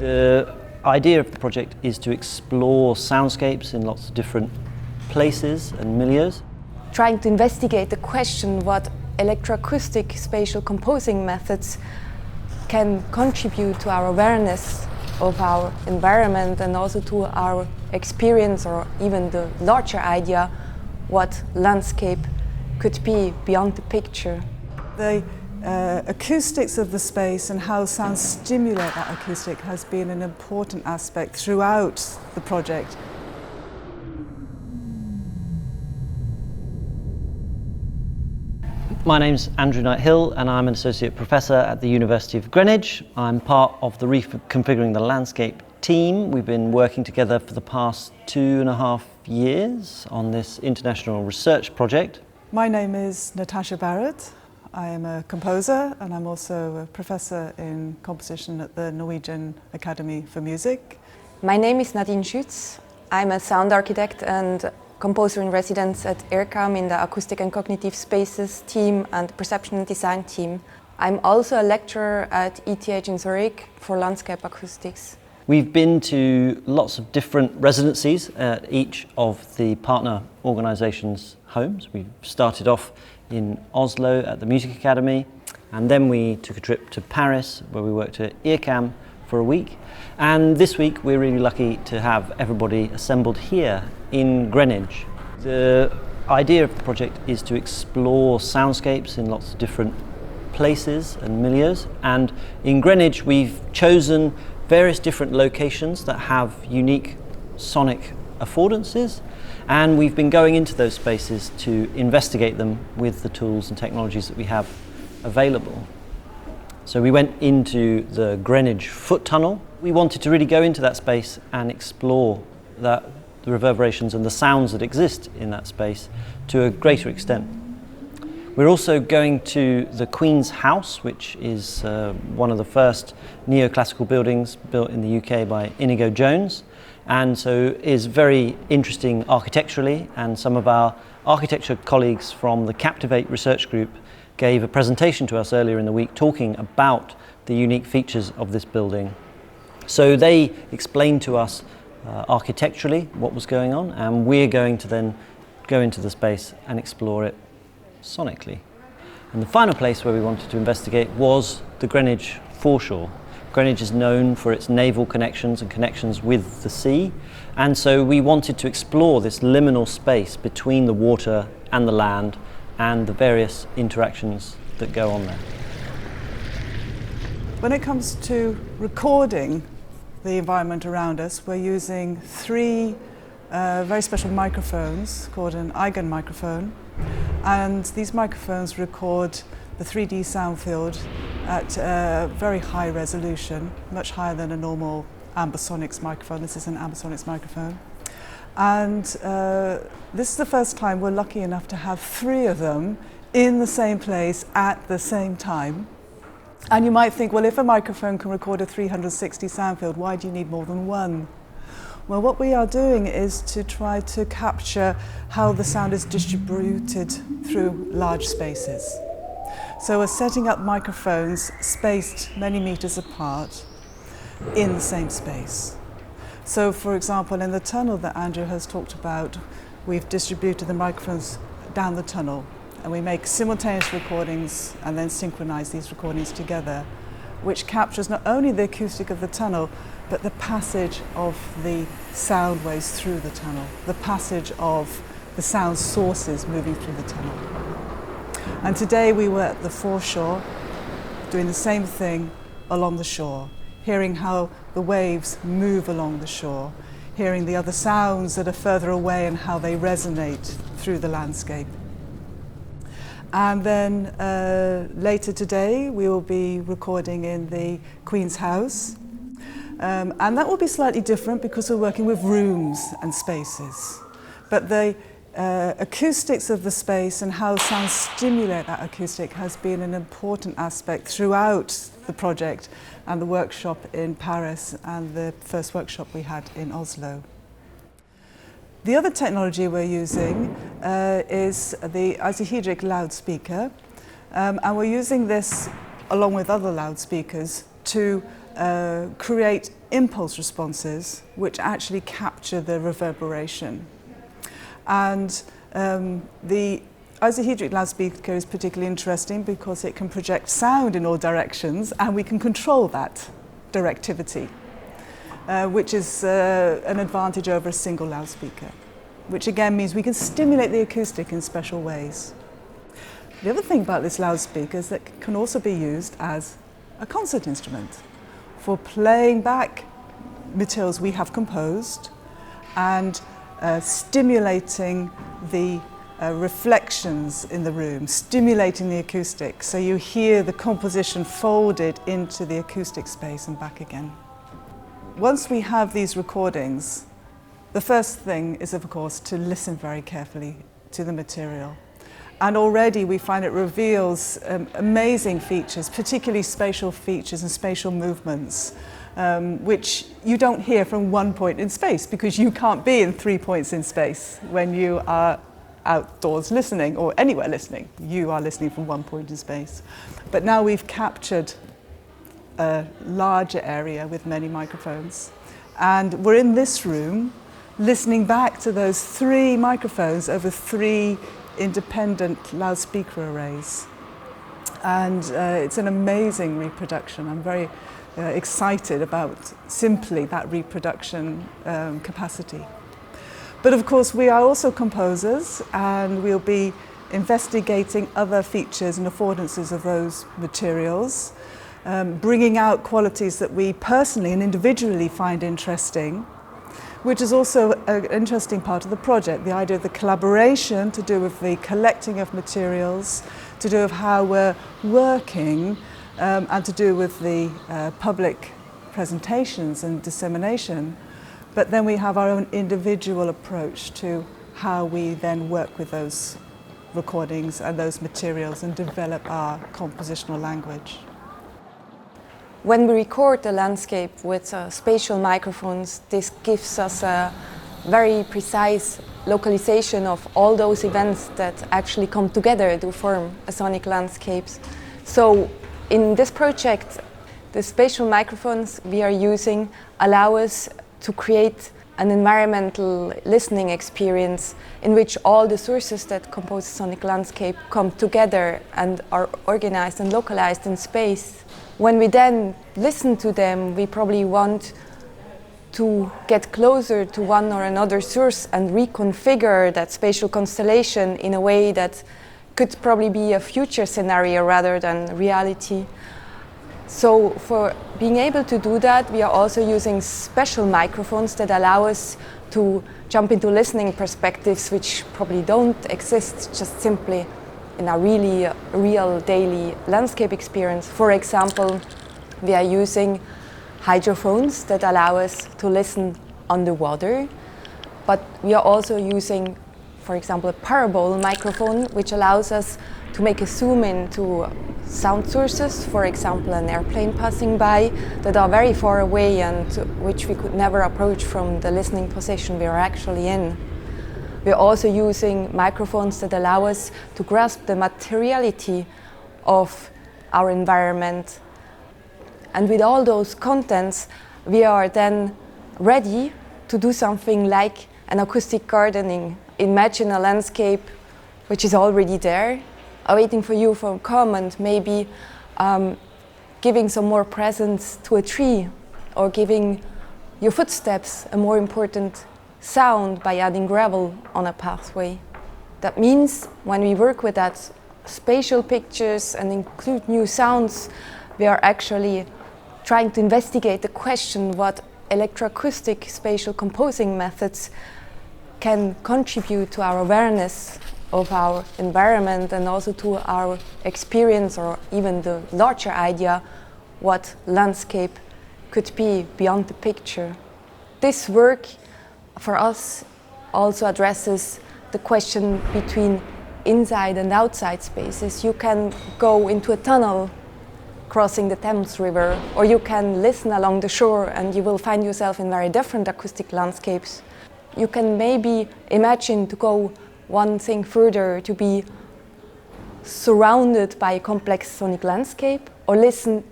The idea of the project is to explore soundscapes in lots of different places and milieus. Trying to investigate the question what electroacoustic spatial composing methods can contribute to our awareness of our environment and also to our experience, or even the larger idea what landscape could be beyond the picture. The acoustics of the space and how sound stimulate that acoustic has been an important aspect throughout the project. My name's Andrew Knight-Hill and I'm an Associate Professor at the University of Greenwich. I'm part of the Reconfiguring the Landscape team. We've been working together for the past 2.5 years on this international research project. My name is Natasha Barrett. I am a composer and I'm also a professor in composition at the Norwegian Academy for Music. My name is Nadine Schütz. I'm a sound architect and composer in residence at IRCAM in the Acoustic and Cognitive Spaces team and Perception and Design team. I'm also a lecturer at ETH in Zurich for landscape acoustics. We've been to lots of different residencies at each of the partner organisations' homes. We started off in Oslo at the Music Academy, and then we took a trip to Paris where we worked at IRCAM for a week. And this week we're really lucky to have everybody assembled here in Greenwich. The idea of the project is to explore soundscapes in lots of different places and milieus, and in Greenwich we've chosen various different locations that have unique sonic affordances, and we've been going into those spaces to investigate them with the tools and technologies that we have available. So we went into the Greenwich foot tunnel. We wanted to really go into that space and explore the reverberations and the sounds that exist in that space to a greater extent. We're also going to the Queen's House, which is one of the first neoclassical buildings built in the UK by Inigo Jones, and so is very interesting architecturally, and some of our architecture colleagues from the Captivate research group gave a presentation to us earlier in the week talking about the unique features of this building. So they explained to us architecturally what was going on, and we're going to then go into the space and explore it sonically. And the final place where we wanted to investigate was the Greenwich foreshore. Greenwich is known for its naval connections and connections with the sea, and so we wanted to explore this liminal space between the water and the land and the various interactions that go on there. When it comes to recording the environment around us, we're using 3 very special microphones called an eigen microphone, and these microphones record the 3D sound field at a very high resolution, much higher than a normal ambisonics microphone. This is an ambisonics microphone. And this is the first time we're lucky enough to have 3 of them in the same place at the same time. And you might think, well, if a microphone can record a 360 sound field, why do you need more than 1? Well, what we are doing is to try to capture how the sound is distributed through large spaces. So we're setting up microphones spaced many meters apart in the same space. So, for example, in the tunnel that Andrew has talked about, we've distributed the microphones down the tunnel, and we make simultaneous recordings and then synchronize these recordings together, which captures not only the acoustic of the tunnel, but the passage of the sound waves through the tunnel, the passage of the sound sources moving through the tunnel. And today we were at the foreshore, doing the same thing along the shore, hearing how the waves move along the shore, hearing the other sounds that are further away and how they resonate through the landscape. And then later today we will be recording in the Queen's House, and that will be slightly different because we're working with rooms and spaces. But the acoustics of the space and how sound stimulate that acoustic has been an important aspect throughout the project and the workshop in Paris and the first workshop we had in Oslo. The other technology we're using is the isohedric loudspeaker, and we're using this along with other loudspeakers to create impulse responses which actually capture the reverberation. And the isohedric loudspeaker is particularly interesting because it can project sound in all directions, and we can control that directivity, which is an advantage over a single loudspeaker, which again means we can stimulate the acoustic in special ways. The other thing about this loudspeaker is that it can also be used as a concert instrument for playing back materials we have composed and stimulating the reflections in the room, stimulating the acoustics, so you hear the composition folded into the acoustic space and back again. Once we have these recordings, the first thing is, of course, to listen very carefully to the material. And already we find it reveals amazing features, particularly spatial features and spatial movements, which you don't hear from one point in space, because you can't be in 3 points in space when you are outdoors listening or anywhere listening. You are listening from one point in space. But now we've captured a larger area with many microphones, and we're in this room listening back to those 3 microphones over 3 independent loudspeaker arrays. And it's an amazing reproduction. I'm very excited about simply that reproduction capacity. But of course we are also composers, and we'll be investigating other features and affordances of those materials, bringing out qualities that we personally and individually find interesting, which is also an interesting part of the project, the idea of the collaboration to do with the collecting of materials, to do with how we're working, and to do with the public presentations and dissemination. But then we have our own individual approach to how we then work with those recordings and those materials and develop our compositional language. When we record the landscape with spatial microphones, this gives us a very precise localization of all those events that actually come together to form a sonic landscape. So in this project, the spatial microphones we are using allow us to create an environmental listening experience in which all the sources that compose the sonic landscape come together and are organized and localized in space. When we then listen to them, we probably want to get closer to one or another source and reconfigure that spatial constellation in a way that could probably be a future scenario rather than reality. So for being able to do that, we are also using special microphones that allow us to jump into listening perspectives which probably don't exist just simply in a really real daily landscape experience. For example, we are using hydrophones that allow us to listen underwater, but we are also using, for example, a parabole microphone which allows us to make a zoom in to sound sources, for example an airplane passing by, that are very far away and which we could never approach from the listening position we are actually in. We are also using microphones that allow us to grasp the materiality of our environment. And with all those contents, we are then ready to do something like an acoustic gardening. Imagine a landscape which is already there, waiting for you for a comment, maybe giving some more presence to a tree, or giving your footsteps a more important sound by adding gravel on a pathway. That means when we work with that spatial pictures and include new sounds, we are actually trying to investigate the question what electroacoustic spatial composing methods can contribute to our awareness of our environment and also to our experience, or even the larger idea what landscape could be beyond the picture. This work for us also addresses the question between inside and outside spaces. You can go into a tunnel crossing the Thames River, or you can listen along the shore and you will find yourself in very different acoustic landscapes. You can maybe imagine to go one thing further, to be surrounded by a complex sonic landscape, or listen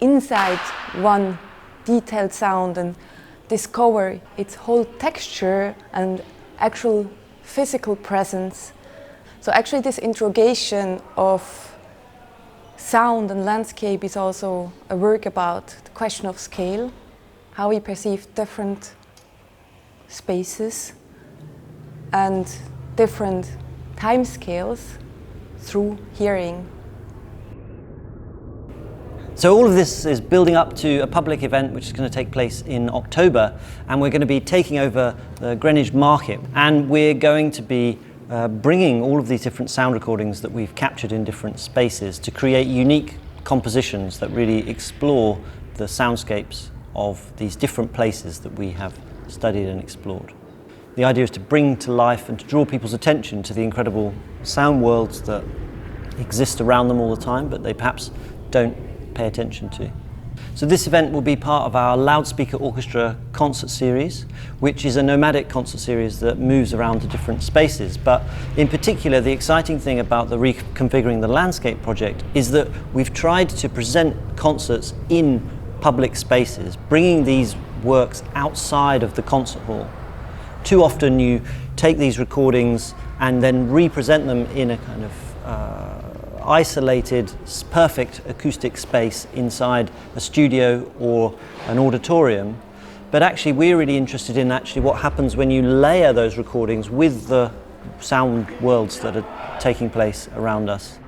inside one detailed sound and discover its whole texture and actual physical presence. So actually this interrogation of sound and landscape is also a work about the question of scale, how we perceive different spaces and different time scales through hearing. So all of this is building up to a public event which is going to take place in October, and we're going to be taking over the Greenwich market, and we're going to be bringing all of these different sound recordings that we've captured in different spaces to create unique compositions that really explore the soundscapes of these different places that we have studied and explored. The idea is to bring to life and to draw people's attention to the incredible sound worlds that exist around them all the time, but they perhaps don't pay attention to. So this event will be part of our Loudspeaker Orchestra concert series, which is a nomadic concert series that moves around to different spaces. But in particular, the exciting thing about the Reconfiguring the Landscape project is that we've tried to present concerts in public spaces, bringing these works outside of the concert hall. Too often you take these recordings and then represent them in a kind of isolated, perfect acoustic space inside a studio or an auditorium. But actually we're really interested in what happens when you layer those recordings with the sound worlds that are taking place around us.